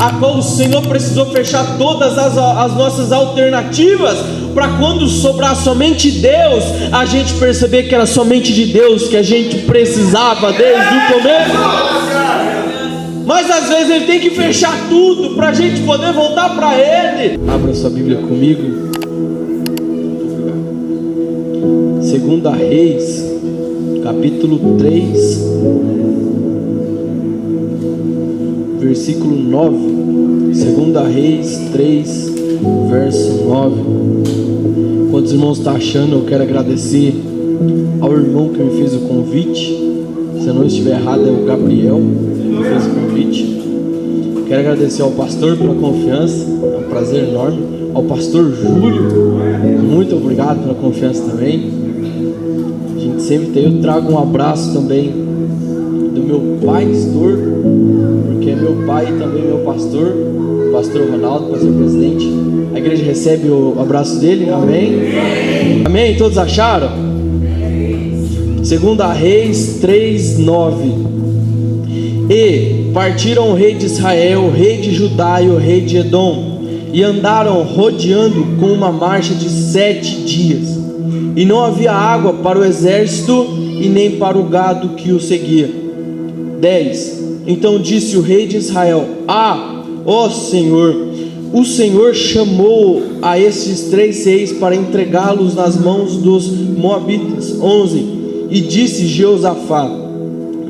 a qual o Senhor precisou fechar todas as nossas alternativas, para quando sobrar somente Deus, a gente perceber que era somente de Deus que a gente precisava desde o começo. Mas às vezes Ele tem que fechar tudo para a gente poder voltar para Ele. Abra sua Bíblia comigo. 2 Reis, capítulo 3, versículo 9. 2 Reis 3, verso 9. Quando os irmãos estão achando, eu quero agradecer ao irmão que me fez o convite. Se eu não estiver errado, é o Gabriel que me fez o convite. Quero agradecer ao pastor pela confiança, é um prazer enorme. Ao pastor Júlio, muito obrigado pela confiança também. A gente sempre tem. Eu trago um abraço também do meu pastor, porque é meu pai e também meu pastor, o pastor Ronaldo, pastor presidente. A igreja recebe o abraço dele, amém? Amém? Todos acharam? 2 Reis 3, 9. E partiram o rei de Israel, o rei de Judá e o rei de Edom, e andaram rodeando com uma marcha de 7 dias, e não havia água para o exército e nem para o gado que o seguia. 10. Então disse o rei de Israel: ó Senhor, o Senhor chamou a estes 3 reis para entregá-los nas mãos dos moabitas. 11. E disse Jeosafá: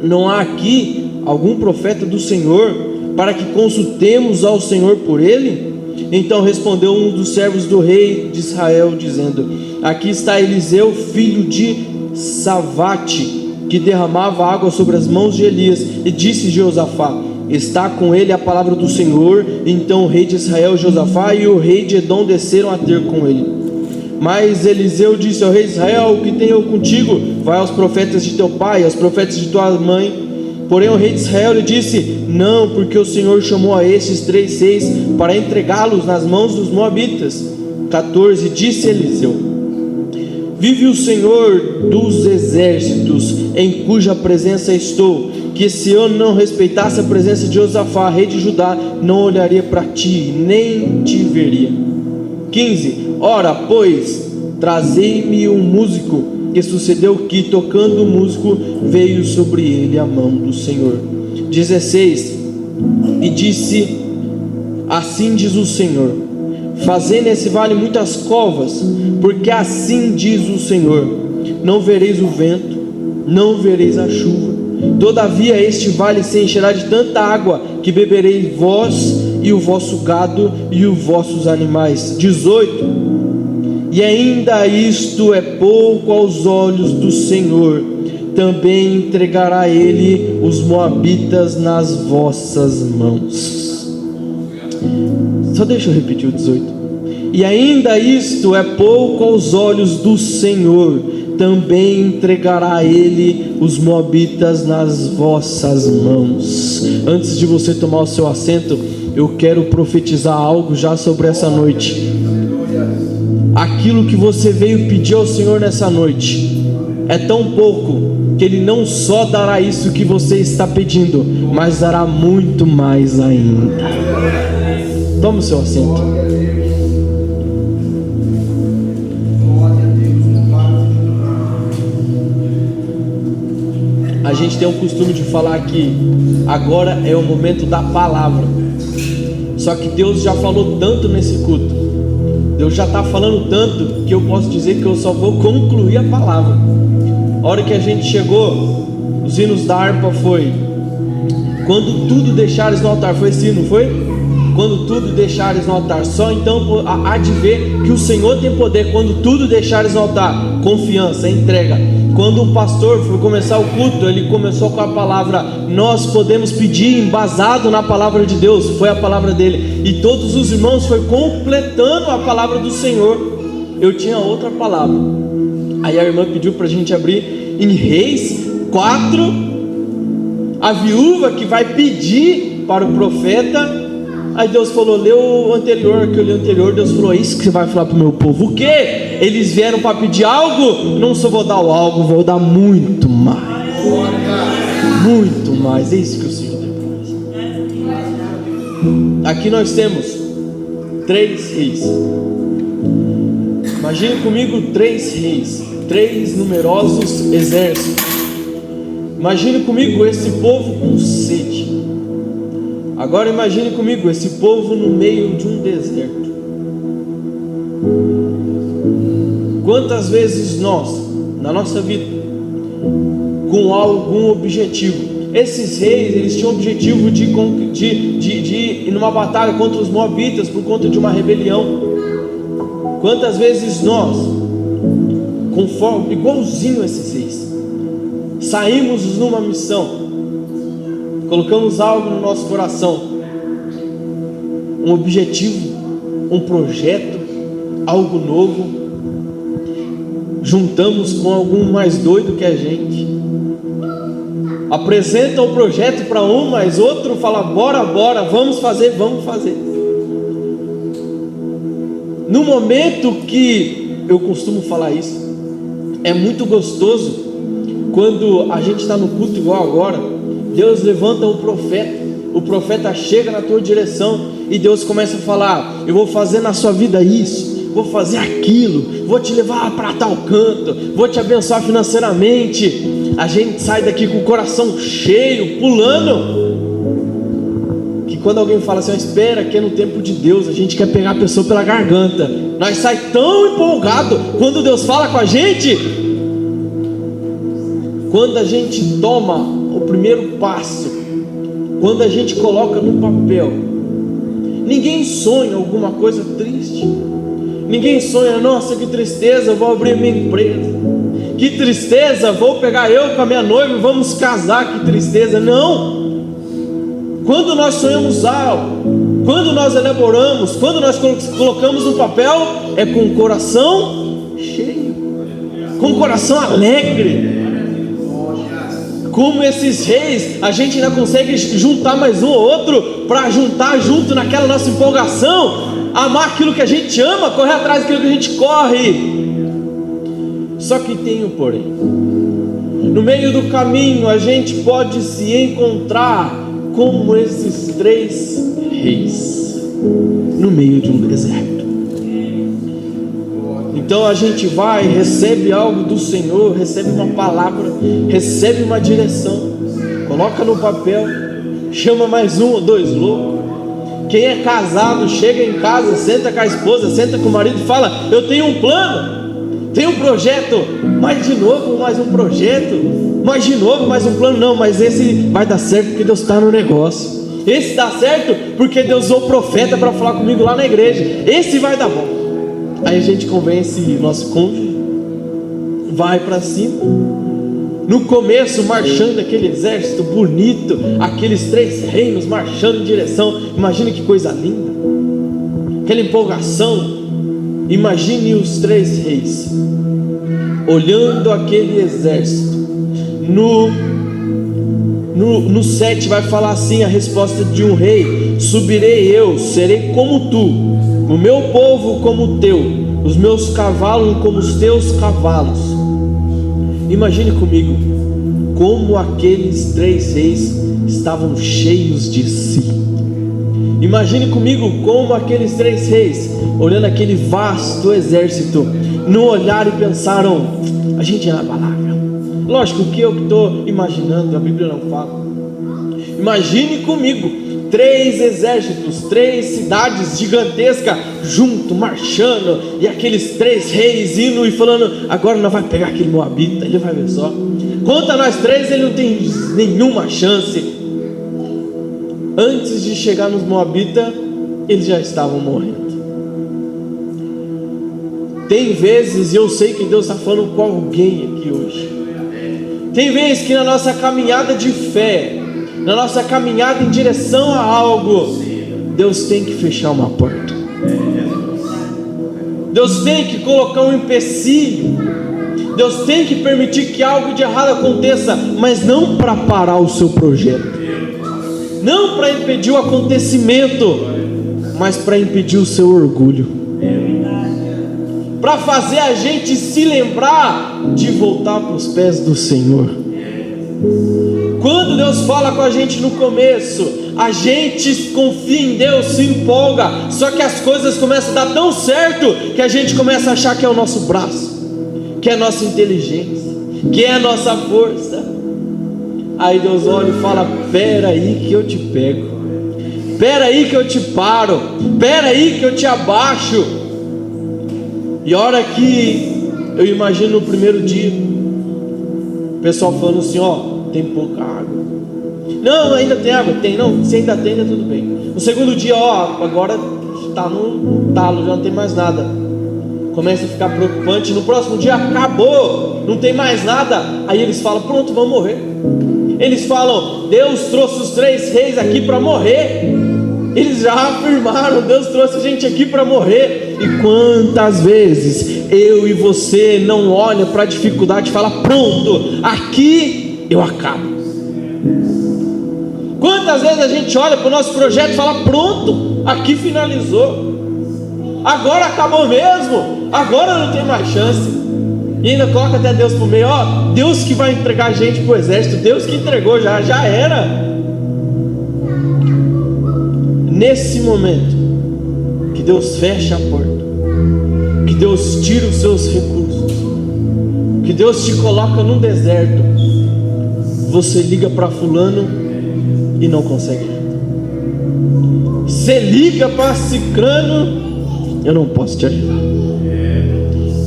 não há aqui algum profeta do Senhor, para que consultemos ao Senhor por ele? Então respondeu um dos servos do rei de Israel, dizendo: aqui está Eliseu, filho de Safate, que derramava água sobre as mãos de Elias. E disse Jeosafá: está com ele a palavra do Senhor. Então o rei de Israel, Jeosafá, e o rei de Edom desceram a ter com ele. Mas Eliseu disse ao rei de Israel: o que tenho eu contigo? Vai aos profetas de teu pai, aos profetas de tua mãe. Porém o rei de Israel lhe disse: não, porque o Senhor chamou a estes 3 reis para entregá-los nas mãos dos moabitas. 14. Disse Eliseu: vive o Senhor dos exércitos, em cuja presença estou, que se eu não respeitasse a presença de Josafá, rei de Judá, não olharia para ti, nem te veria. 15. Ora, pois, trazei-me um músico. E sucedeu que, tocando o músico, veio sobre ele a mão do Senhor. 16. E disse: assim diz o Senhor: fazei nesse vale muitas covas, porque assim diz o Senhor: não vereis o vento, não vereis a chuva, todavia este vale se encherá de tanta água, que bebereis vós e o vosso gado e os vossos animais. 18. E ainda isto é pouco aos olhos do Senhor, também entregará ele os moabitas nas vossas mãos. Só deixa eu repetir o 18. E ainda isto é pouco aos olhos do Senhor, também entregará ele os moabitas nas vossas mãos. Antes de você tomar o seu assento, eu quero profetizar algo já sobre essa noite. Aquilo que você veio pedir ao Senhor nessa noite é tão pouco que Ele não só dará isso que você está pedindo, mas dará muito mais ainda. Toma o seu assento. A gente tem o costume de falar que agora é o momento da palavra. Só que Deus já falou tanto nesse culto, Deus já está falando tanto, que eu posso dizer que eu só vou concluir a palavra. A hora que a gente chegou, os hinos da harpa foi: quando tudo deixares no altar. Foi assim, não foi? Quando tudo deixares no altar. Só então há de ver que o Senhor tem poder. Quando tudo deixares no altar, confiança, entrega. Quando o pastor foi começar o culto, ele começou com a palavra: nós podemos pedir embasado na palavra de Deus. Foi a palavra dele. E todos os irmãos foi completando a palavra do Senhor. Eu tinha outra palavra. Aí a irmã pediu para a gente abrir em Reis 4. A viúva que vai pedir para o profeta. Aí Deus falou: lê o anterior, que eu li o anterior. Deus falou: é isso que você vai falar para o meu povo. O quê? Eles vieram para pedir algo? Não só vou dar o algo, vou dar muito mais. Muito mais. É isso que o Senhor tem para nós. Aqui nós temos 3 reis. Imagine comigo 3 reis, 3 numerosos exércitos. Imagine comigo esse povo com sede. Agora imagine comigo esse povo no meio de um deserto. Quantas vezes nós, na nossa vida, com algum objetivo, esses reis, eles tinham o objetivo de ir numa batalha contra os moabitas por conta de uma rebelião. Quantas vezes nós, conforme, igualzinho a esses reis, saímos numa missão, colocamos algo no nosso coração, um objetivo, um projeto, algo novo, juntamos com algum mais doido que a gente, apresenta o projeto para um, mas outro fala, bora, vamos fazer. No momento que eu costumo falar isso, é muito gostoso quando a gente está no culto igual agora. Deus levanta o profeta chega na tua direção e Deus começa a falar, eu vou fazer na sua vida isso, vou fazer aquilo, vou te levar para tal canto, vou te abençoar financeiramente. A gente sai daqui com o coração cheio, pulando. Que quando alguém fala assim, espera que é no tempo de Deus, a gente quer pegar a pessoa pela garganta. Nós sai tão empolgado quando Deus fala com a gente. Quando a gente toma o primeiro passo, quando a gente coloca no papel. Ninguém sonha alguma coisa triste. Ninguém sonha, nossa, que tristeza, eu vou abrir minha empresa. Que tristeza, vou pegar eu com a minha noiva e vamos casar, que tristeza. Não. Quando nós sonhamos algo, quando nós elaboramos, quando nós colocamos no papel, é com o coração cheio, com o coração alegre. Como esses reis, a gente ainda consegue juntar mais um ou outro, para juntar junto naquela nossa empolgação, amar aquilo que a gente ama, correr atrás daquilo que a gente corre. Só que tem um porém. No meio do caminho a gente pode se encontrar como esses 3 reis no meio de um deserto. Então a gente vai, recebe algo do Senhor, recebe uma palavra, recebe uma direção, coloca no papel, chama mais um ou 2 loucos. Quem é casado chega em casa, senta com a esposa, senta com o marido e fala, eu tenho um plano, tenho um projeto, mas de novo mais um projeto, mas de novo mais um plano. Não, mas esse vai dar certo porque Deus está no negócio. Esse dá certo porque Deus usou o profeta para falar comigo lá na igreja. Esse vai dar bom. Aí a gente convence nosso cônjuge, vai para cima. No começo, marchando aquele exército bonito, aqueles 3 reinos marchando em direção. Imagine que coisa linda, aquela empolgação. Imagine os 3 reis olhando aquele exército. No 7 vai falar assim a resposta de um rei: subirei eu, serei como tu, o meu povo como o teu, os meus cavalos como os teus cavalos. Imagine comigo como aqueles 3 reis estavam cheios de si. Imagine comigo como aqueles 3 reis, olhando aquele vasto exército, no olhar e pensaram, a gente é na palavra. Lógico que eu estou imaginando, a Bíblia não fala. Imagine comigo 3 exércitos, 3 cidades gigantescas junto, marchando, e aqueles 3 reis indo e falando, agora nós vamos pegar aquele moabita, ele vai ver só. Conta nós 3, ele não tem nenhuma chance. Antes de chegar nos moabitas, eles já estavam morrendo. Tem vezes, e eu sei que Deus está falando com alguém aqui hoje, tem vezes que na nossa caminhada de fé, na nossa caminhada em direção a algo, Deus tem que fechar uma porta. Deus tem que colocar um empecilho. Deus tem que permitir que algo de errado aconteça, mas não para parar o seu projeto, não para impedir o acontecimento, mas para impedir o seu orgulho, para fazer a gente se lembrar de voltar para os pés do Senhor. Quando Deus fala com a gente no começo, a gente confia em Deus, se empolga, só que as coisas começam a dar tão certo que a gente começa a achar que é o nosso braço, que é a nossa inteligência, que é a nossa força. Aí Deus olha e fala: pera aí que eu te pego, pera aí que eu te paro, pera aí que eu te abaixo. E a hora que eu imagino no primeiro dia, o pessoal falando assim: ó, tem pouca água. Não, ainda tem água? Tem. Não, se ainda tem, tudo bem. No segundo dia, ó, agora está no talo, já não tem mais nada. Começa a ficar preocupante. No próximo dia, acabou, não tem mais nada. Aí eles falam: pronto, vamos morrer. Eles falam: Deus trouxe os 3 reis aqui para morrer. Eles já afirmaram: Deus trouxe a gente aqui para morrer. E quantas vezes eu e você não olha para a dificuldade e fala: pronto, aqui eu acabo. Quantas vezes a gente olha para o nosso projeto e fala: pronto, aqui finalizou, agora acabou mesmo, agora não tem mais chance. E ainda coloca até Deus por meio: ó, Deus que vai entregar a gente para o exército, Deus que entregou, já era. Nesse momento que Deus fecha a porta, que Deus tira os seus recursos, que Deus te coloca num deserto, você liga para fulano e não consegue. Você liga para cicrano: eu não posso te ajudar.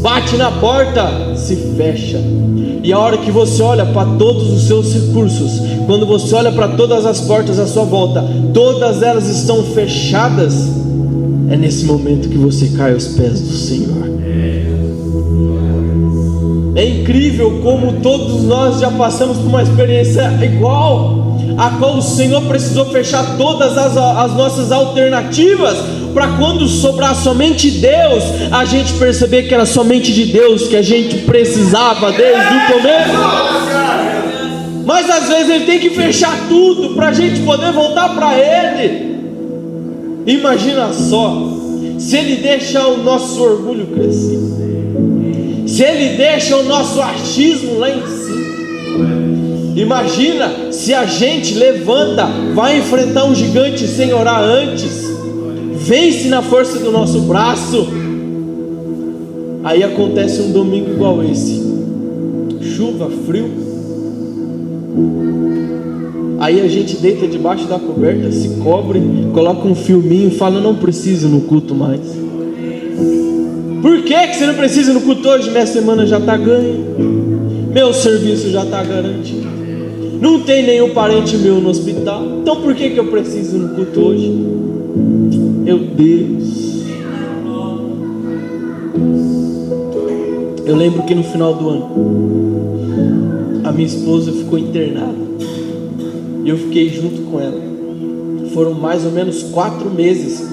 Bate na porta, se fecha. E a hora que você olha para todos os seus recursos, quando você olha para todas as portas à sua volta, todas elas estão fechadas, é nesse momento que você cai aos pés do Senhor. É incrível como todos nós já passamos por uma experiência igual, a qual o Senhor precisou fechar todas as nossas alternativas, para quando sobrar somente Deus, a gente perceber que era somente de Deus que a gente precisava desde o começo. Mas às vezes Ele tem que fechar tudo para a gente poder voltar para Ele. Imagina só, se Ele deixa o nosso orgulho crescer, se Ele deixa o nosso achismo lá em cima. Imagina se a gente levanta, vai enfrentar um gigante sem orar antes, vence na força do nosso braço. Aí acontece um domingo igual esse, chuva, frio. Aí a gente deita debaixo da coberta, se cobre, coloca um filminho e fala: não preciso ir no culto mais. Por que você não precisa ir no culto hoje? Minha semana já está ganha, meu serviço já está garantido, não tem nenhum parente meu no hospital, então por que eu preciso ir no culto hoje? Meu Deus. Eu lembro que no final do ano, a minha esposa ficou internada, e eu fiquei junto com ela. Foram mais ou menos 4 meses,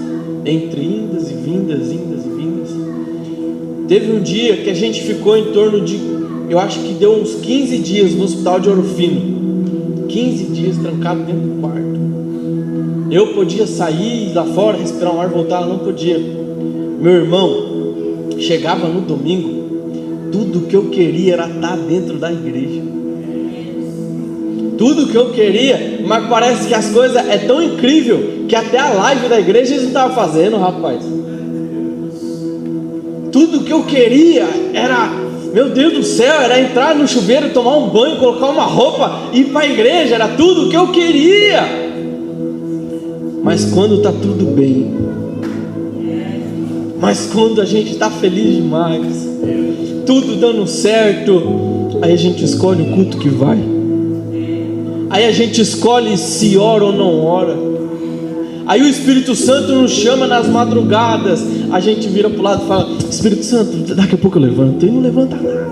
entre indas e vindas. Teve um dia que a gente ficou em torno de, eu acho que deu uns 15 dias no hospital de Ouro Fino. 15 dias trancado dentro do quarto. Eu podia sair lá fora, respirar um ar, voltar, ela não podia. Meu irmão, chegava no domingo, tudo que eu queria era estar dentro da igreja. Tudo que eu queria, mas parece que as coisas é tão incrível que até a live da igreja eles não estavam fazendo, rapaz. Tudo que eu queria era, meu Deus do céu, era entrar no chuveiro, tomar um banho, colocar uma roupa e ir para a igreja. Era tudo que eu queria. Mas quando está tudo bem, mas quando a gente está feliz demais, tudo dando certo, aí a gente escolhe o culto que vai, aí a gente escolhe se ora ou não ora. Aí o Espírito Santo nos chama nas madrugadas, a gente vira para o lado e fala: Espírito Santo, daqui a pouco eu levanto, e não levanta nada.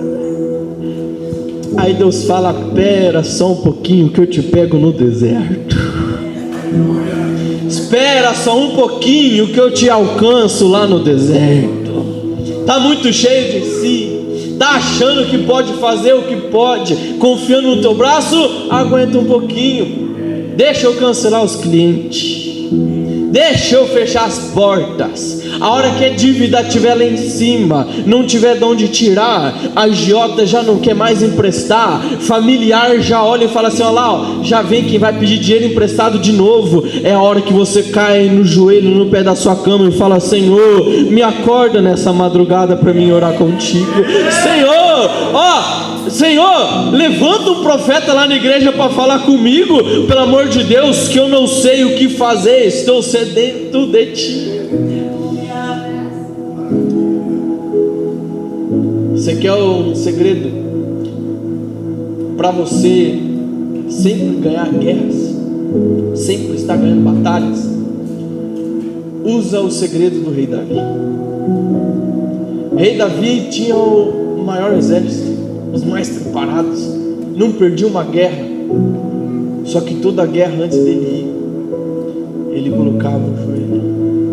Aí Deus fala: espera só um pouquinho que eu te pego no deserto. Espera só um pouquinho que eu te alcanço lá no deserto. Está muito cheio de si, está achando que pode fazer o que pode, confiando no teu braço. Aguenta um pouquinho, deixa eu cancelar os clientes, Deixa eu fechar as portas. A hora que a dívida estiver lá em cima, não tiver de onde tirar, a agiota já não quer mais emprestar, familiar já olha e fala assim: olha lá, ó, já vem quem vai pedir dinheiro emprestado de novo. É a hora que você cai no joelho, no pé da sua cama e fala: Senhor, me acorda nessa madrugada para mim orar contigo. Senhor, ó, Senhor, levanta um profeta lá na igreja para falar comigo, pelo amor de Deus, que eu não sei o que fazer, estou sedento de ti. Você quer um segredo para você sempre ganhar guerras, sempre estar ganhando batalhas? Usa o segredo do rei Davi. O rei Davi tinha o maior exército, os mais preparados, não perdia uma guerra. Só que toda a guerra, antes dele ir, ele colocava o joelho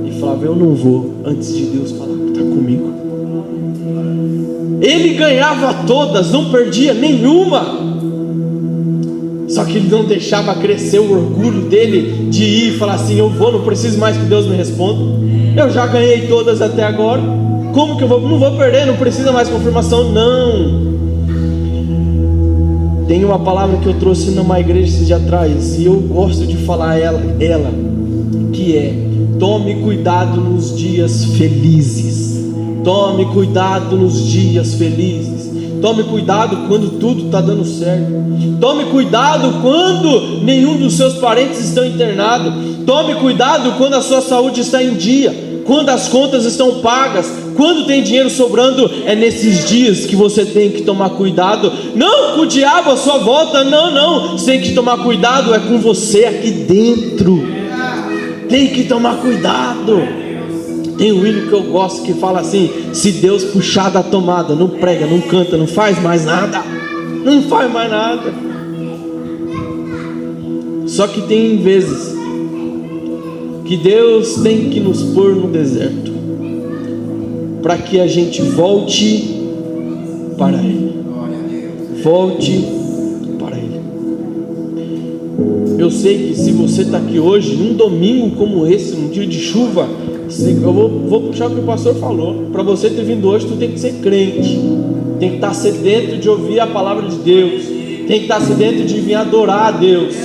e falava: eu não vou antes de Deus falar que está comigo. Ele ganhava todas, não perdia nenhuma. Só que ele não deixava crescer o orgulho dele de ir e falar assim: eu vou, não preciso mais que Deus me responda, eu já ganhei todas até agora, como que eu vou? Não vou perder, não precisa mais confirmação. Não. Tem uma palavra que eu trouxe numa igreja esses dias atrás, e eu gosto de falar ela, que é: tome cuidado nos dias felizes. Tome cuidado nos dias felizes. Tome cuidado quando tudo está dando certo. Tome cuidado quando nenhum dos seus parentes estão internados. Tome cuidado quando a sua saúde está em dia, quando as contas estão pagas, quando tem dinheiro sobrando. É nesses dias que você tem que tomar cuidado. Não com o diabo à sua volta, não. Você tem que tomar cuidado é com você aqui dentro. Tem que tomar cuidado. Tem um hino que eu gosto que fala assim: se Deus puxar da tomada, não prega, não canta, não faz mais nada. Não faz mais nada. Só que tem vezes que Deus tem que nos pôr no deserto para que a gente volte para Ele. Volte para Ele. Eu sei que se você está aqui hoje, num domingo como esse, num dia de chuva, eu vou puxar o que o pastor falou. Para você ter vindo hoje, tu tem que ser crente, tem que estar sedento de ouvir a palavra de Deus, tem que estar sedento de vir adorar a Deus.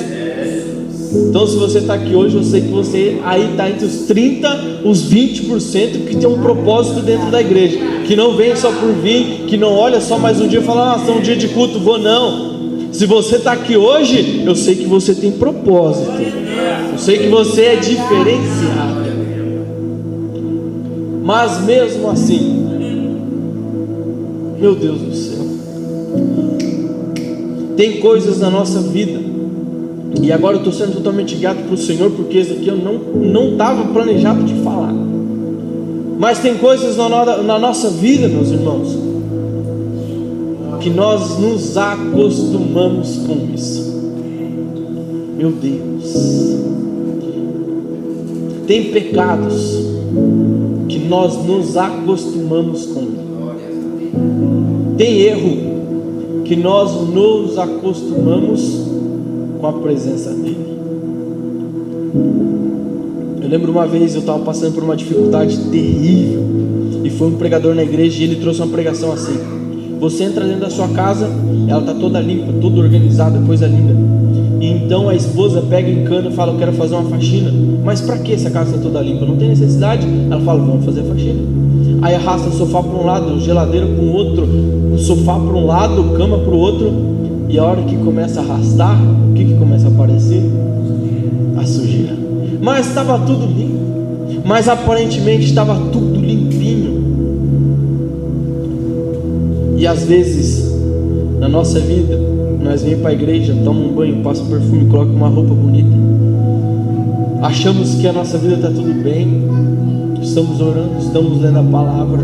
Então, se você está aqui hoje, eu sei que você aí está entre os 30%, os 20% que tem um propósito dentro da igreja, que não vem só por vir, que não olha só mais um dia e fala: ah, só um dia de culto, vou. Não. Se você está aqui hoje, eu sei que você tem propósito, eu sei que você é diferenciado. Mas mesmo assim, meu Deus do céu, tem coisas na nossa vida, e agora eu estou sendo totalmente guiado para o Senhor, porque isso aqui eu não estava planejado de falar. Mas tem coisas na nossa vida, meus irmãos, que nós nos acostumamos com isso. Meu Deus, tem pecados que nós nos acostumamos com ele. Tem erro que nós nos acostumamos com a presença dele. Eu lembro uma vez eu estava passando por uma dificuldade terrível, e foi um pregador na igreja e ele trouxe uma pregação assim: você entra dentro da sua casa, ela está toda limpa, toda organizada, coisa linda, e então a esposa pega em cana e fala: eu quero fazer uma faxina. Mas para que se a casa está toda limpa? Não tem necessidade. Ela fala: vamos fazer a faxina. Aí arrasta o sofá para um lado, geladeira para o outro, o sofá para um lado, cama para o outro, e a hora que começa a arrastar, o que começa a aparecer? A sujeira. Mas estava tudo limpo, mas aparentemente estava tudo limpinho. E às vezes na nossa vida nós vem para a igreja, toma um banho, passa um perfume, coloca uma roupa bonita, achamos que a nossa vida está tudo bem, estamos orando, estamos lendo a palavra.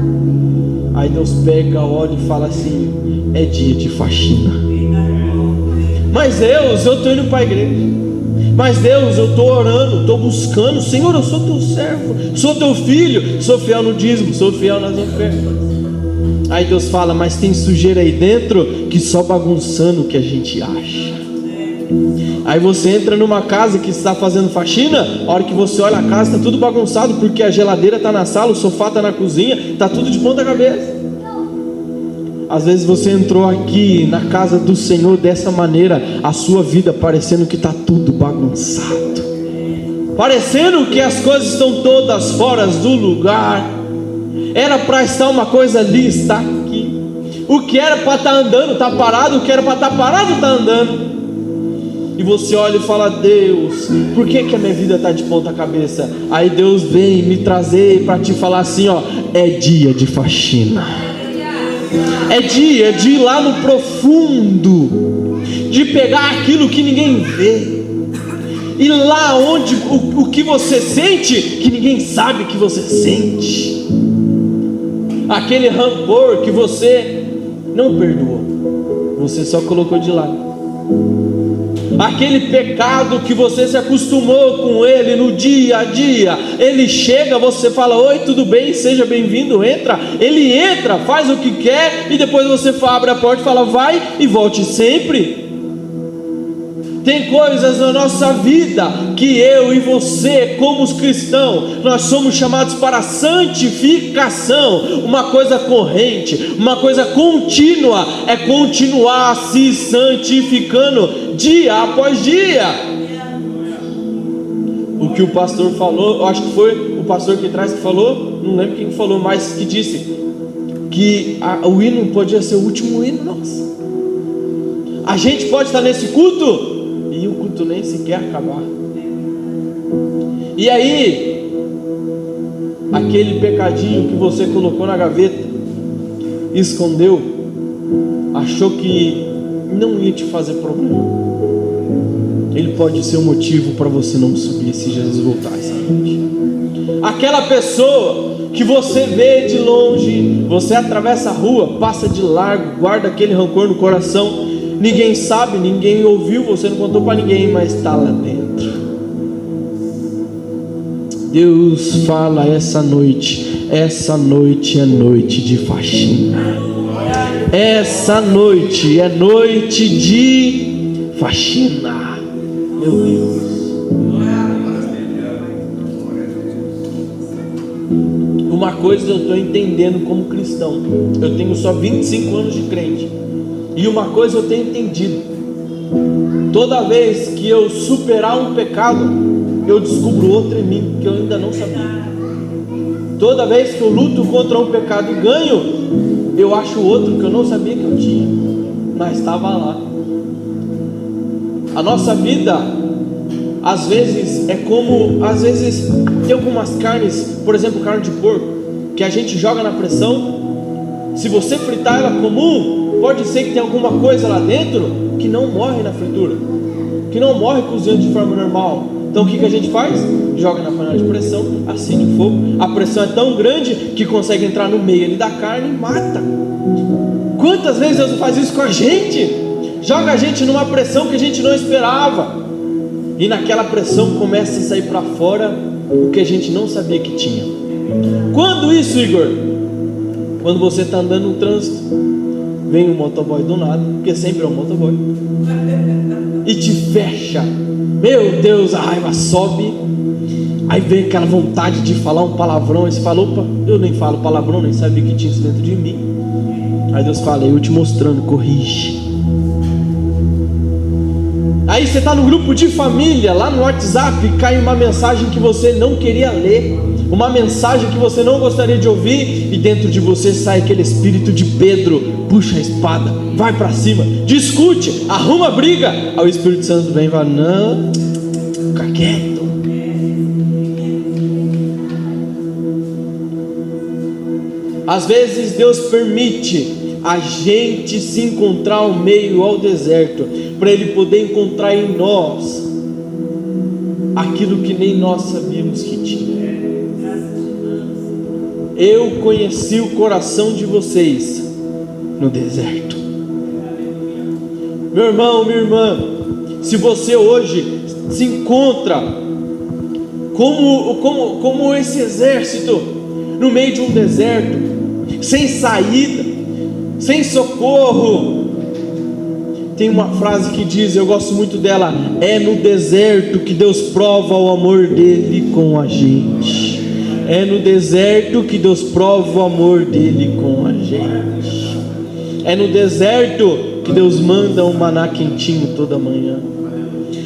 Aí Deus pega, olha e fala assim: é dia de faxina. Mas Deus, eu estou indo para a igreja, mas Deus, eu estou orando, estou buscando, Senhor, eu sou teu servo, sou teu filho, sou fiel no dízimo, sou fiel nas ofertas. Aí Deus fala: mas tem sujeira aí dentro que só bagunçando o que a gente acha. Aí você entra numa casa que está fazendo faxina, a hora que você olha a casa está tudo bagunçado, porque a geladeira está na sala, o sofá está na cozinha, está tudo de ponta cabeça. Às vezes você entrou aqui na casa do Senhor dessa maneira, a sua vida parecendo que está tudo bagunçado, parecendo que as coisas estão todas fora do lugar. Era para estar uma coisa ali, está aqui. O que era para estar andando está parado, o que era para estar parado está andando. E você olha e fala: Deus, por que a minha vida está de ponta cabeça? Aí Deus vem me trazer para te falar assim: ó, é dia de faxina. É dia de ir lá no profundo, de pegar aquilo que ninguém vê, e lá onde o que você sente, que ninguém sabe que você sente, aquele rancor que você não perdoou, você só colocou de lado, aquele pecado que você se acostumou com ele no dia a dia, ele chega, você fala: oi, tudo bem, seja bem-vindo, entra. Ele entra, faz o que quer, e depois você abre a porta e fala: vai e volte sempre. Tem coisas na nossa vida que eu e você, como os cristãos, nós somos chamados para santificação. Uma coisa corrente, uma coisa contínua, é continuar se santificando dia após dia. O que o pastor falou, eu acho que foi o pastor que traz que falou, não lembro quem falou, mas que disse que o hino podia ser o último hino nosso. A gente pode estar nesse culto e o culto nem sequer acabar. E aí, aquele pecadinho que você colocou na gaveta, escondeu, achou que não ia te fazer problema, ele pode ser um motivo para você não subir se Jesus voltar essa noite. Aquela pessoa que você vê de longe, você atravessa a rua, passa de largo, guarda aquele rancor no coração, ninguém sabe, ninguém ouviu, você não contou para ninguém, mas está lá dentro. Deus fala essa noite é noite de faxina. Essa noite é noite de faxina. Meu Deus. Uma coisa eu estou entendendo como cristão, eu tenho só 25 anos de crente, e uma coisa eu tenho entendido: toda vez que eu superar um pecado, eu descubro outro em mim que eu ainda não sabia. Toda vez que eu luto contra um pecado e ganho, eu acho outro que eu não sabia que eu tinha, mas estava lá. A nossa vida, às vezes, é como, às vezes, tem algumas carnes, por exemplo, carne de porco, que a gente joga na pressão. Se você fritar ela comum, pode ser que tenha alguma coisa lá dentro que não morre na fritura, que não morre cozinhando de forma normal. Então o que a gente faz? Joga na panela de pressão, acende o fogo, a pressão é tão grande que consegue entrar no meio ali da carne e mata. Quantas vezes Deus faz isso com a gente? Joga a gente numa pressão que a gente não esperava, e naquela pressão começa a sair para fora o que a gente não sabia que tinha. Quando isso, Igor? Quando você está andando no trânsito, vem um motoboy do nada, porque sempre é um motoboy, e te fecha. Meu Deus, a raiva sobe. Aí vem aquela vontade de falar um palavrão. Aí você fala: opa, eu nem falo palavrão, nem sabia que tinha isso dentro de mim. Aí Deus fala: eu te mostrando, corrige. Aí você está no grupo de família, lá no WhatsApp, cai uma mensagem que você não queria ler, uma mensagem que você não gostaria de ouvir, e dentro de você sai aquele espírito de Pedro: puxa a espada, vai para cima, discute, arruma briga. Aí o Espírito Santo vem e fala: não, fica quieto. Às vezes Deus permite a gente se encontrar ao meio ao deserto, para Ele poder encontrar em nós aquilo que nem nós sabíamos que tinha. Eu conheci o coração de vocês no deserto. Meu irmão, minha irmã, se você hoje se encontra como esse exército no meio de um deserto, sem saída, sem socorro, Tem uma frase que diz, eu gosto muito dela: é no deserto que Deus prova o amor dele com a gente. É no deserto que Deus prova o amor dele com a gente. É no deserto que Deus manda um maná quentinho toda manhã.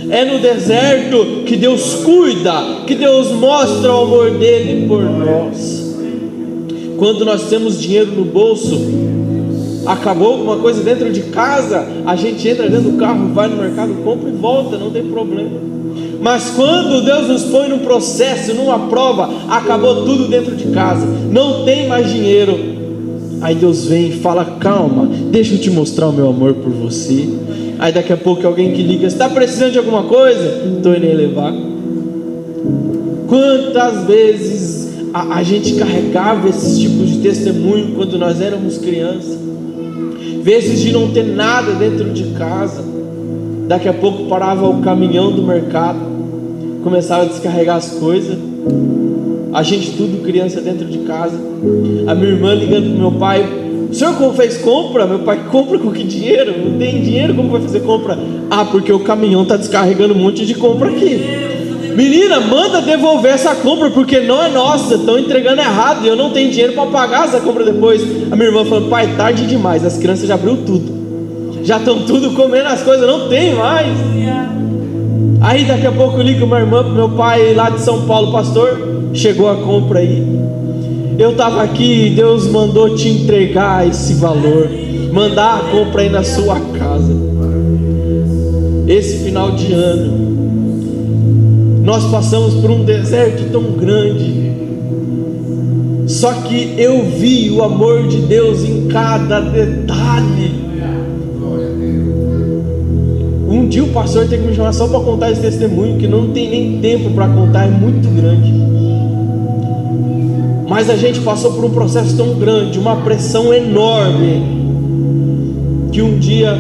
É no deserto que Deus cuida, que Deus mostra o amor dele por nós. Quando nós temos dinheiro no bolso, acabou alguma coisa dentro de casa, a gente entra dentro do carro, vai no mercado, compra e volta, não tem problema. Mas quando Deus nos põe num processo, numa prova, acabou tudo dentro de casa, não tem mais dinheiro. Aí Deus vem e fala: calma, deixa eu te mostrar o meu amor por você. Aí daqui a pouco alguém que liga: você está precisando de alguma coisa? Estou indo levar. Quantas vezes a gente carregava esses tipos de testemunho quando nós éramos crianças, vezes de não ter nada dentro de casa, daqui a pouco parava o caminhão do mercado, começava a descarregar as coisas, a gente tudo criança dentro de casa, a minha irmã ligando pro meu pai: o senhor como fez compra? Meu pai: compra com que dinheiro? Não tem dinheiro, como vai fazer compra? Ah, porque o caminhão está descarregando um monte de compra aqui. Menina, manda devolver essa compra, porque não é nossa, estão entregando errado e eu não tenho dinheiro para pagar essa compra depois. A minha irmã falando: pai, tarde demais, as crianças já abriu tudo, já estão tudo comendo as coisas, não tem mais. Aí daqui a pouco eu ligo uma irmã pro meu pai lá de São Paulo: pastor, chegou a compra aí, eu estava aqui, Deus mandou te entregar esse valor, mandar a compra aí na sua casa. Esse final de ano nós passamos por um deserto tão grande, só que eu vi o amor de Deus em cada detalhe. Um dia o pastor tem que me chamar só para contar esse testemunho, que não tem nem tempo para contar, é muito grande. Mas a gente passou por um processo tão grande, uma pressão enorme, que um dia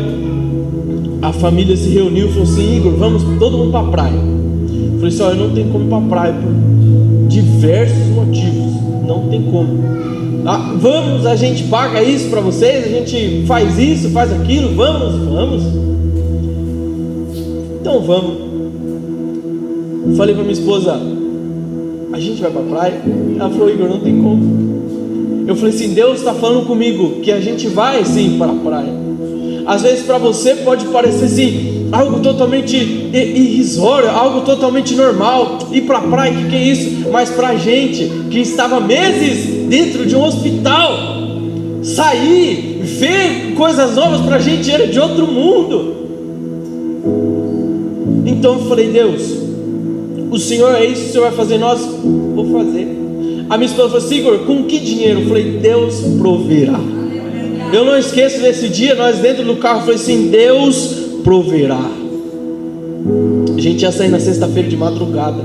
a família se reuniu e falou assim: Igor, vamos todo mundo para a praia. Eu falei assim: olha, não tem como ir para a praia por diversos motivos, não tem como. Ah, vamos, a gente paga isso para vocês, a gente faz isso, faz aquilo, vamos. Então vamos. Falei para minha esposa: a gente vai para a praia? Ela falou: Igor, não tem como. Eu falei assim: Deus está falando comigo que a gente vai sim para a praia. Às vezes para você pode parecer assim, algo totalmente irrisório, algo totalmente normal, ir para a praia, que é isso? Mas para a gente que estava meses dentro de um hospital, sair, ver coisas novas para a gente era de outro mundo. Então eu falei: Deus, o Senhor é isso, o Senhor vai fazer, nós vou fazer. A minha esposa falou assim: Igor, com que dinheiro? Eu falei: Deus proverá. Eu não esqueço desse dia, nós dentro do carro, eu falei assim: Deus proverá. A gente ia sair na sexta-feira de madrugada.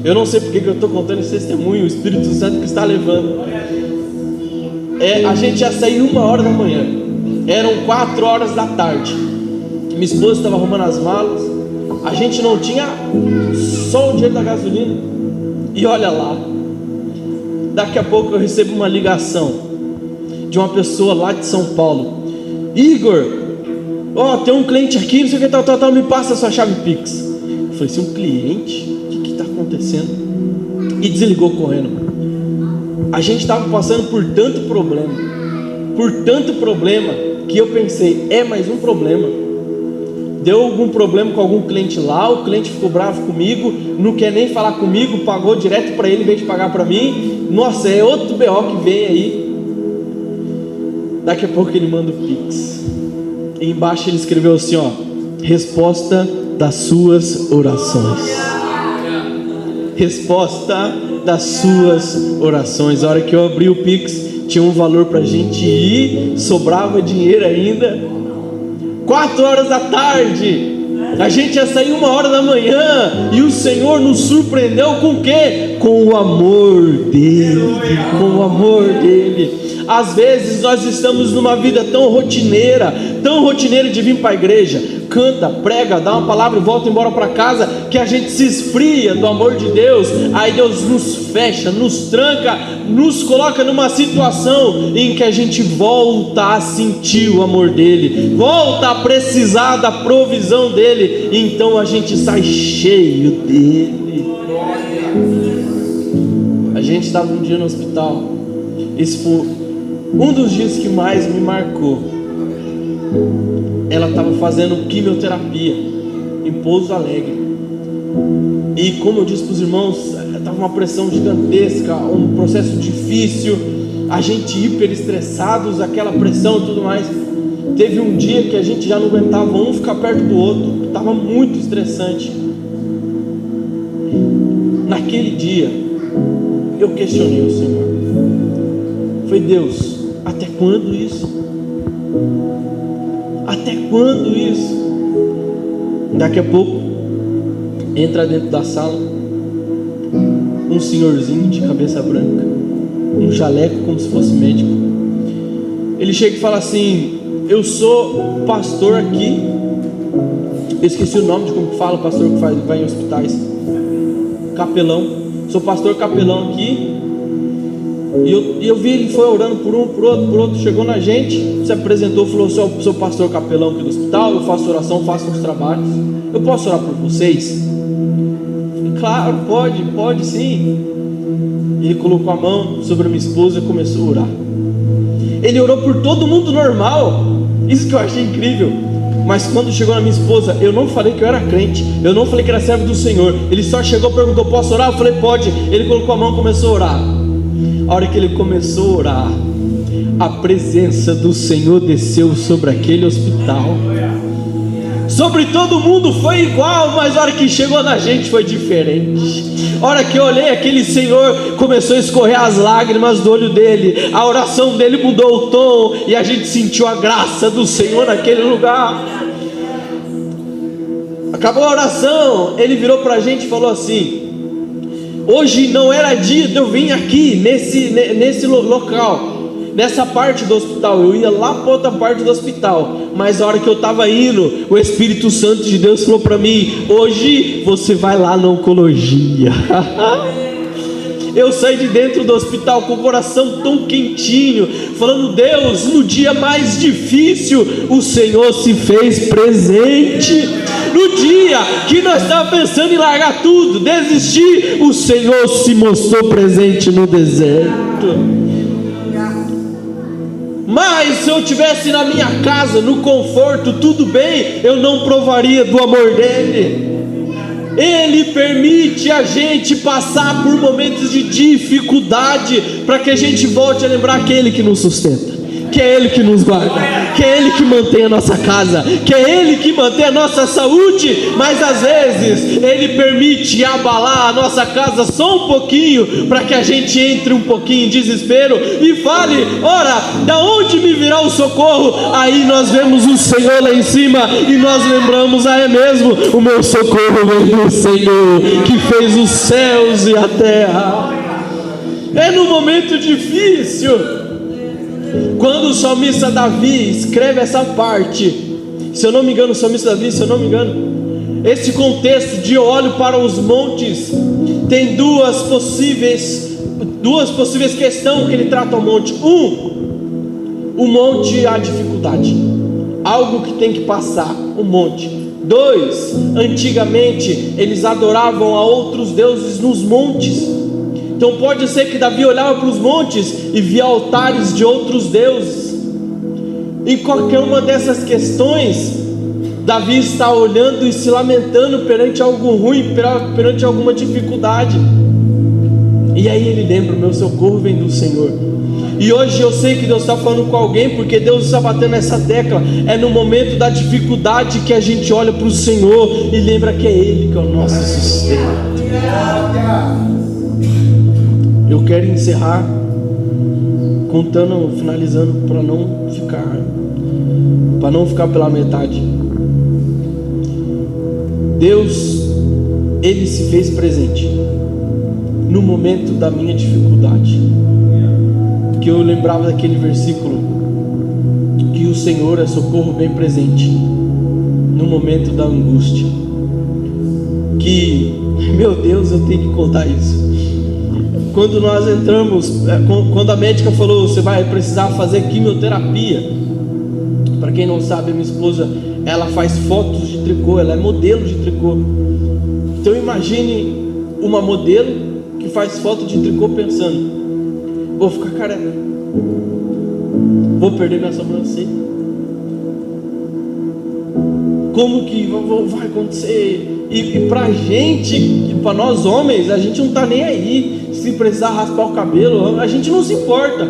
Eu não sei porque que eu estou contando esse testemunho, o Espírito Santo que está levando. A gente ia sair 1h da manhã, eram 4h da tarde. Minha esposa estava arrumando as malas, a gente não tinha só o dinheiro da gasolina. E olha lá, daqui a pouco eu recebo uma ligação de uma pessoa lá de São Paulo: Igor, tem um cliente aqui, não sei o que, tal, me passa a sua chave Pix. Eu falei assim: um cliente? O que está acontecendo? E desligou correndo. A gente estava passando por tanto problema, que eu pensei: é mais um problema. Deu algum problema com algum cliente lá, o cliente ficou bravo comigo, não quer nem falar comigo, pagou direto para ele em vez de pagar para mim. Nossa, é outro BO que vem aí. Daqui a pouco ele manda o Pix. E embaixo ele escreveu assim: resposta das suas orações. Resposta das suas orações. A hora que eu abri o Pix, tinha um valor pra gente ir, sobrava dinheiro ainda. 4h da tarde, a gente ia sair 1h da manhã, e o Senhor nos surpreendeu com o quê? Com o amor dele. Com o amor dele. Às vezes nós estamos numa vida tão rotineira de vir para a igreja, canta, prega, dá uma palavra e volta embora para casa, que a gente se esfria do amor de Deus, aí Deus nos fecha, nos tranca, nos coloca numa situação em que a gente volta a sentir o amor dele, volta a precisar da provisão dele, então a gente sai cheio dele. A gente estava um dia no hospital, esse foi um dos dias que mais me marcou. Ela estava fazendo quimioterapia em Pouso Alegre, e como eu disse para os irmãos, estava uma pressão gigantesca, um processo difícil, a gente hiper estressados, aquela pressão e tudo mais. Teve um dia que a gente já não aguentava um ficar perto do outro, estava muito estressante. Naquele dia eu questionei o Senhor, foi: Deus, até quando isso? Até quando isso? Daqui a pouco entra dentro da sala um senhorzinho de cabeça branca, um jaleco como se fosse médico. Ele chega e fala assim: eu sou pastor aqui, eu esqueci o nome de como que fala, pastor que vai em hospitais, capelão, sou pastor capelão aqui. E eu vi, ele foi orando por um, por outro, chegou na gente, se apresentou, falou: sou pastor capelão aqui do hospital, eu faço oração, faço uns trabalhos, eu posso orar por vocês? Falei: claro, pode sim. Ele colocou a mão sobre a minha esposa e começou a orar. Ele orou por todo mundo normal, isso que eu achei incrível. Mas quando chegou na minha esposa, eu não falei que eu era crente, eu não falei que era servo do Senhor. Ele só chegou e perguntou: posso orar? Eu falei: pode. Ele colocou a mão e começou a orar. A hora que ele começou a orar, a presença do Senhor desceu sobre aquele hospital. Sobre todo mundo foi igual, mas a hora que chegou na gente foi diferente. A hora que eu olhei, aquele Senhor começou a escorrer as lágrimas do olho dele, a oração dele mudou o tom, e a gente sentiu a graça do Senhor naquele lugar. Acabou a oração, ele virou para a gente e falou assim: hoje não era dia de eu vir aqui nesse local, nessa parte do hospital. Eu ia lá para outra parte do hospital, mas a hora que eu estava indo, o Espírito Santo de Deus falou para mim: hoje você vai lá na oncologia. Eu saí de dentro do hospital com o coração tão quentinho, falando: Deus, no dia mais difícil o Senhor se fez presente. No dia que nós estávamos pensando em largar tudo, desistir, o Senhor se mostrou presente no deserto. Mas se eu estivesse na minha casa, no conforto, tudo bem, eu não provaria do amor dele. Ele permite a gente passar por momentos de dificuldade, para que a gente volte a lembrar aquele que nos sustenta, que é Ele que nos guarda, que é Ele que mantém a nossa casa, que é Ele que mantém a nossa saúde. Mas às vezes Ele permite abalar a nossa casa só um pouquinho, para que a gente entre um pouquinho em desespero e fale: ora, da onde me virá o socorro? Aí nós vemos o Senhor lá em cima e nós lembramos: ah, é mesmo, o meu socorro vem do Senhor, que fez os céus e a terra. É no momento difícil, quando o salmista Davi escreve essa parte, se eu não me engano, o salmista Davi, se eu não me engano, esse contexto de olho para os montes, tem duas possíveis questões que ele trata ao monte. O monte é a dificuldade, algo que tem que passar, o monte. 2, antigamente eles adoravam a outros deuses nos montes. Então pode ser que Davi olhava para os montes e via altares de outros deuses. Em qualquer uma dessas questões, Davi está olhando e se lamentando perante algo ruim, perante alguma dificuldade. E aí ele lembra: o meu socorro vem do Senhor. E hoje eu sei que Deus está falando com alguém, porque Deus está batendo essa tecla. É no momento da dificuldade que a gente olha para o Senhor e lembra que é Ele que é o nosso sustento. Eu quero encerrar finalizando, para não ficar pela metade. Deus, Ele se fez presente no momento da minha dificuldade, que eu lembrava daquele versículo, que o Senhor é socorro bem presente no momento da angústia. Que, meu Deus, eu tenho que contar isso. Quando nós entramos, quando a médica falou, você vai precisar fazer quimioterapia. Para quem não sabe, a minha esposa, ela faz fotos de tricô, ela é modelo de tricô. Então imagine uma modelo que faz foto de tricô pensando: vou ficar careca, vou perder minha sobrancelha, como que vai acontecer? E pra gente, para nós homens, a gente não tá nem aí. Se precisar raspar o cabelo, a gente não se importa.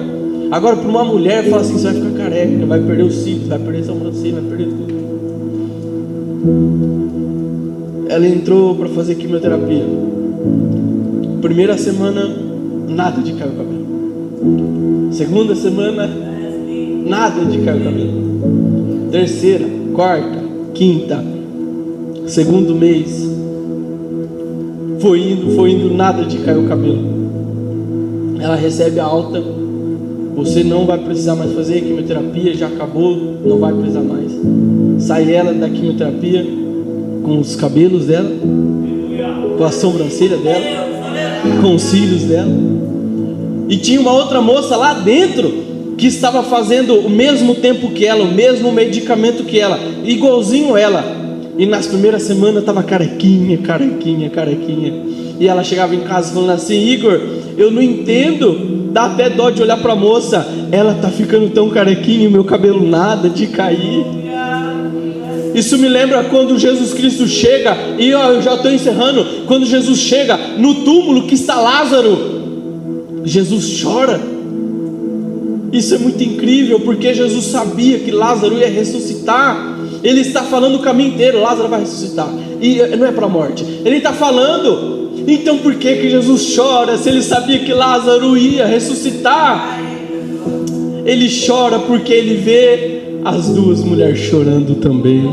Agora para uma mulher, fala assim: você vai ficar careca, vai perder os cílios, vai perder a sobrancelha, vai perder tudo. Ela entrou para fazer quimioterapia. Primeira semana, nada de cair o cabelo. Segunda semana, nada de cair o cabelo. Terceira, quarta, quinta, segundo mês, foi indo, nada de cair o cabelo. Ela recebe a alta: você não vai precisar mais fazer quimioterapia, já acabou, não vai precisar mais. Sai ela da quimioterapia com os cabelos dela, com a sobrancelha dela, com os cílios dela. E tinha uma outra moça lá dentro que estava fazendo o mesmo tempo que ela, o mesmo medicamento que ela, igualzinho ela. E nas primeiras semanas estava carequinha. E ela chegava em casa falando assim: Igor, eu não entendo, dá até dó de olhar para a moça, ela está ficando tão carequinha e meu cabelo nada de cair. Isso me lembra quando Jesus Cristo chega, e eu já estou encerrando, quando Jesus chega no túmulo que está Lázaro, Jesus chora. Isso é muito incrível, porque Jesus sabia que Lázaro ia ressuscitar. Ele está falando o caminho inteiro: Lázaro vai ressuscitar, e não é para a morte. Ele está falando. Então por que Jesus chora se ele sabia que Lázaro ia ressuscitar? Ele chora porque ele vê as duas mulheres chorando também.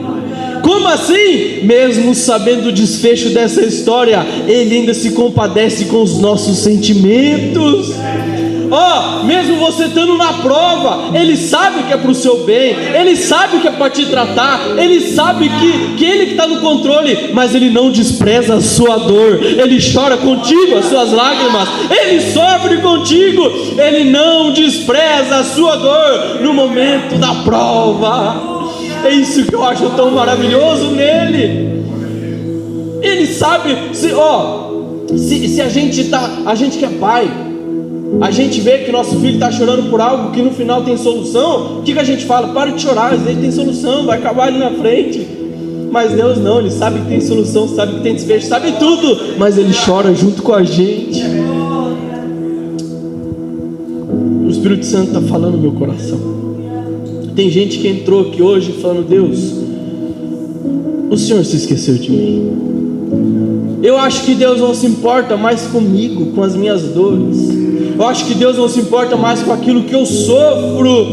Como assim? Mesmo sabendo o desfecho dessa história, ele ainda se compadece com os nossos sentimentos. Mesmo você estando na prova, ele sabe que é para o seu bem, ele sabe que é para te tratar, ele sabe que ele que está no controle, mas ele não despreza a sua dor, ele chora contigo as suas lágrimas, ele sofre contigo, ele não despreza a sua dor no momento da prova. É isso que eu acho tão maravilhoso nele. Ele sabe, se a gente que é pai, a gente vê que nosso filho está chorando por algo que no final tem solução, o que a gente fala? Para de chorar, às vezes tem solução, vai acabar ali na frente. Mas Deus não, Ele sabe que tem solução, sabe que tem desfecho, sabe tudo, mas Ele chora junto com a gente. O Espírito Santo está falando no meu coração. Tem gente que entrou aqui hoje falando: Deus, o Senhor se esqueceu de mim. Eu acho que Deus não se importa mais comigo, com as minhas dores. Eu acho que Deus não se importa mais com aquilo que eu sofro.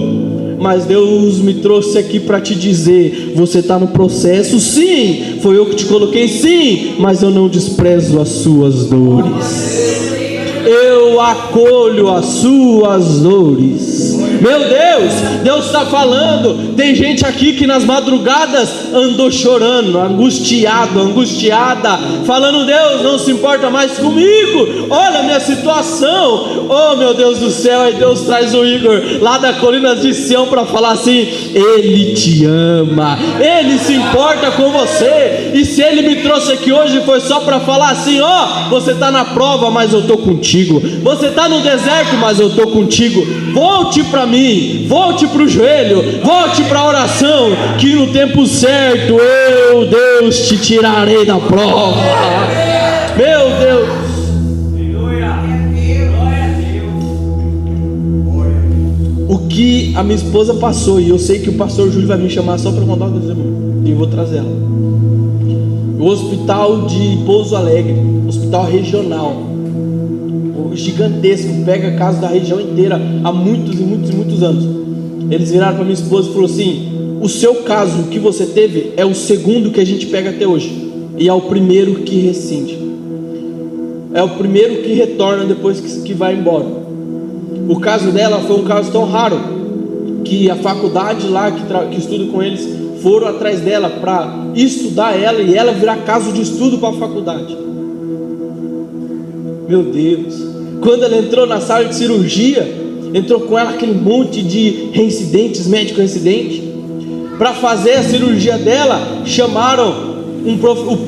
Mas Deus me trouxe aqui para te dizer: você está no processo, sim, foi eu que te coloquei, sim, mas eu não desprezo as suas dores. Eu acolho as suas dores. Meu Deus, Deus está falando. Tem gente aqui que nas madrugadas andou chorando, angustiada, falando: Deus não se importa mais comigo, olha a minha situação. Oh meu Deus do céu. Aí Deus traz o Igor lá da Colinas de Sião para falar assim: Ele te ama, Ele se importa com você. E se Ele me trouxe aqui hoje foi só para falar assim: você está na prova, mas eu estou contigo. Você está no deserto, mas eu estou contigo. Volte para mim, volte para o joelho, volte para a oração, que no tempo certo eu, Deus, te tirarei da prova. Meu Deus. O que a minha esposa passou, e eu sei que o pastor Júlio vai me chamar só para contar o testemunho, e eu vou trazer ela. O hospital de Pouso Alegre, hospital regional, gigantesco, pega casos da região inteira há muitos anos. Eles viraram para minha esposa e falaram assim: o seu caso que você teve é o segundo que a gente pega até hoje, e é o primeiro que rescinde, é o primeiro que retorna depois que vai embora. O caso dela foi um caso tão raro que a faculdade lá que estuda com eles foram atrás dela para estudar ela e ela virar caso de estudo para a faculdade. Meu Deus, quando ela entrou na sala de cirurgia, entrou com ela aquele monte de reincidentes, médico reincidente. Para fazer a cirurgia dela, chamaram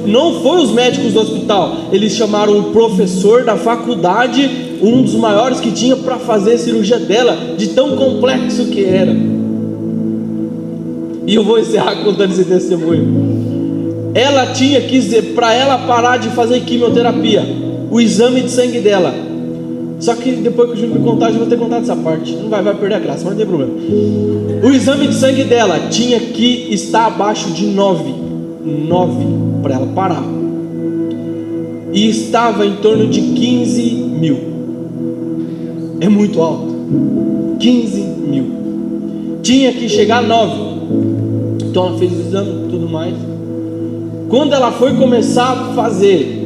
não foi os médicos do hospital, eles chamaram o professor da faculdade, um dos maiores que tinha, para fazer a cirurgia dela, de tão complexo que era. E eu vou encerrar contando esse testemunho. Ela tinha que dizer, para ela parar de fazer quimioterapia, o exame de sangue dela. Só que depois que o Júnior me contar, eu vou ter contado essa parte. Não vai perder a graça, mas não tem problema. O exame de sangue dela tinha que estar abaixo de 9 para ela parar. E estava em torno de 15 mil. É muito alto. 15 mil. Tinha que chegar a 9. Então ela fez o exame e tudo mais. Quando ela foi começar a fazer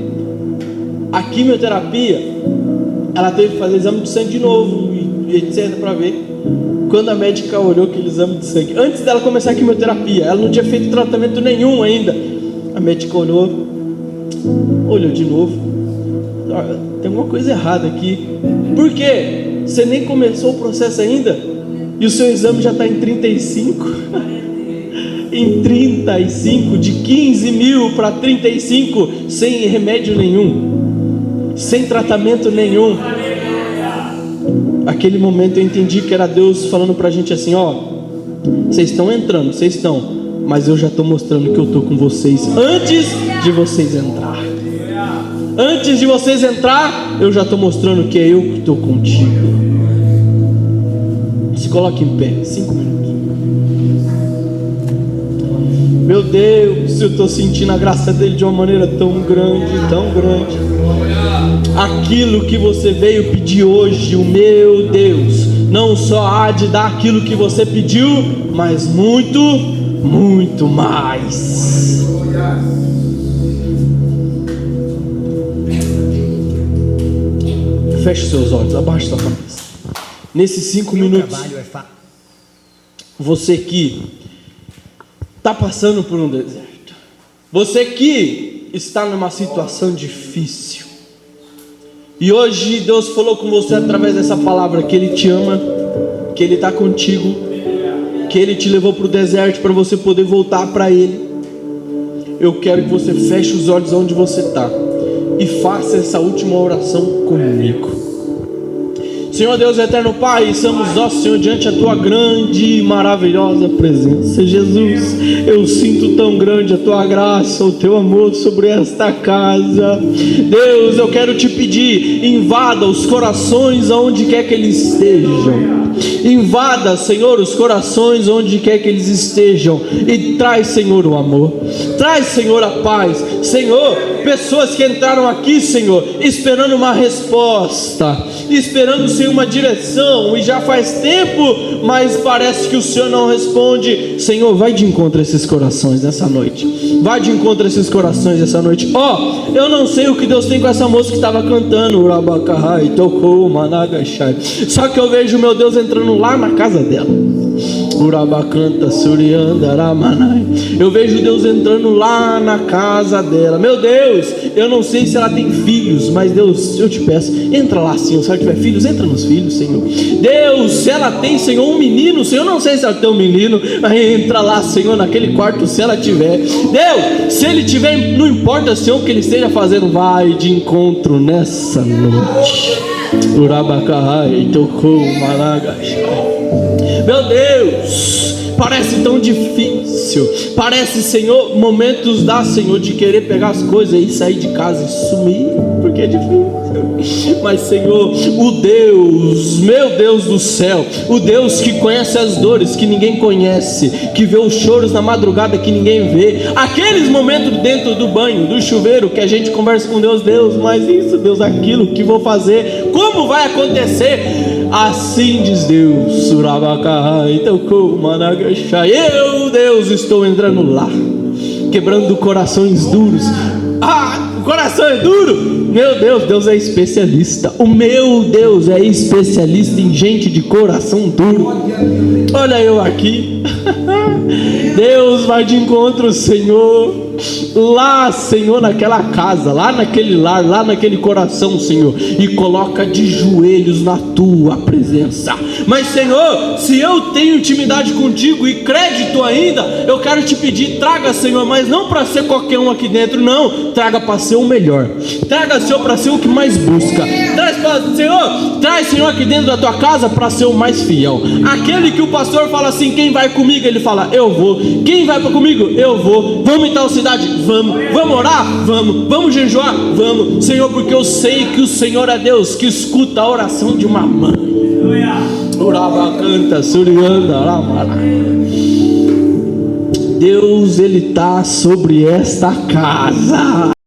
a quimioterapia, ela teve que fazer exame de sangue de novo e etc, para ver. Quando a médica olhou aquele exame de sangue, antes dela começar a quimioterapia, ela não tinha feito tratamento nenhum ainda. A médica olhou de novo. Tem alguma coisa errada aqui. Por quê? Você nem começou o processo ainda e o seu exame já está em 35. Em 35, de 15 mil para 35, sem remédio nenhum, sem tratamento nenhum. Aquele momento eu entendi que era Deus falando pra gente assim: ó, vocês estão entrando, vocês estão, mas eu já estou mostrando que eu estou com vocês antes de vocês entrar. Antes de vocês entrar, eu já estou mostrando que é eu que estou contigo. Se coloque em pé, 5 minutos. Meu Deus, eu estou sentindo a graça dele de uma maneira tão grande, tão grande. Aquilo que você veio pedir hoje, o meu Deus, não só há de dar aquilo que você pediu, mas muito, muito mais. Feche seus olhos, abaixe sua cabeça. Nesses 5 minutos, você que está passando por um deserto, você que está numa situação difícil, e hoje Deus falou com você através dessa palavra que Ele te ama, que Ele está contigo, que Ele te levou para o deserto para você poder voltar para Ele. Eu quero que você feche os olhos onde você está e faça essa última oração comigo. Senhor Deus eterno Pai, estamos, ó Senhor, diante da Tua grande e maravilhosa presença. Jesus, eu sinto tão grande a Tua graça, o Teu amor sobre esta casa. Deus, eu quero te pedir, invada os corações aonde quer que eles estejam. Invada, Senhor, os corações onde quer que eles estejam e traz, Senhor, o amor. Traz, Senhor, a paz. Senhor, pessoas que entraram aqui, Senhor, esperando uma resposta, esperando, Senhor, uma direção, e já faz tempo, mas parece que o Senhor não responde. Senhor, vai de encontro a esses corações nessa noite. Vai de encontro a esses corações essa noite. Ó, eu não sei o que Deus tem com essa moça que estava cantando Urabacahai, tocou Managashai. Só que eu vejo meu Deus entrando lá na casa dela. Urabacanta Suriandaramanai. Eu vejo Deus entrando lá na casa dela. Meu Deus, eu não sei se ela tem filhos, mas Deus, eu te peço, entra lá, Senhor. Se ela tiver filhos, entra nos filhos, Senhor. Deus, se ela tem, Senhor, um menino, Senhor, eu não sei se ela tem um menino, mas entra lá, Senhor, naquele quarto, se ela tiver. Deus, se ele tiver, não importa, Senhor, o que ele esteja fazendo, vai de encontro nessa noite. Urabacahai, tocou Managashai. Meu Deus, parece tão difícil, parece, Senhor, momentos dá, Senhor, de querer pegar as coisas e sair de casa e sumir, porque é difícil. Mas, Senhor, o Deus, meu Deus do céu, o Deus que conhece as dores que ninguém conhece, que vê os choros na madrugada que ninguém vê, aqueles momentos dentro do banho, do chuveiro, que a gente conversa com Deus, Deus, mas isso, Deus, aquilo que vou fazer, como vai acontecer? Assim diz Deus, Surabacahai, tocou Managashai. Eu, Deus, estou entrando lá, quebrando corações duros. Ah, o coração é duro. Meu Deus, Deus é especialista. O meu Deus é especialista em gente de coração duro. Olha eu aqui. Deus vai de encontro, Senhor, lá, Senhor, naquela casa, lá naquele lar, lá naquele coração, Senhor, e coloca de joelhos na tua presença. Mas, Senhor, se eu tenho intimidade contigo e crédito ainda, eu quero te pedir, traga, Senhor, mas não para ser qualquer um aqui dentro, não, traga para ser o melhor, traga, Senhor, para ser o que mais busca, traz, Senhor, aqui dentro da tua casa para ser o mais fiel, aquele que o pastor fala assim, quem vai comigo? Ele fala, eu vou. Quem vai comigo? Eu vou. Vamos em tal cidade? Vamos. Vamos orar? Vamos jejuar? Vamos, Senhor, porque eu sei que o Senhor é Deus que escuta a oração de uma mãe. Deus, Ele está sobre esta casa.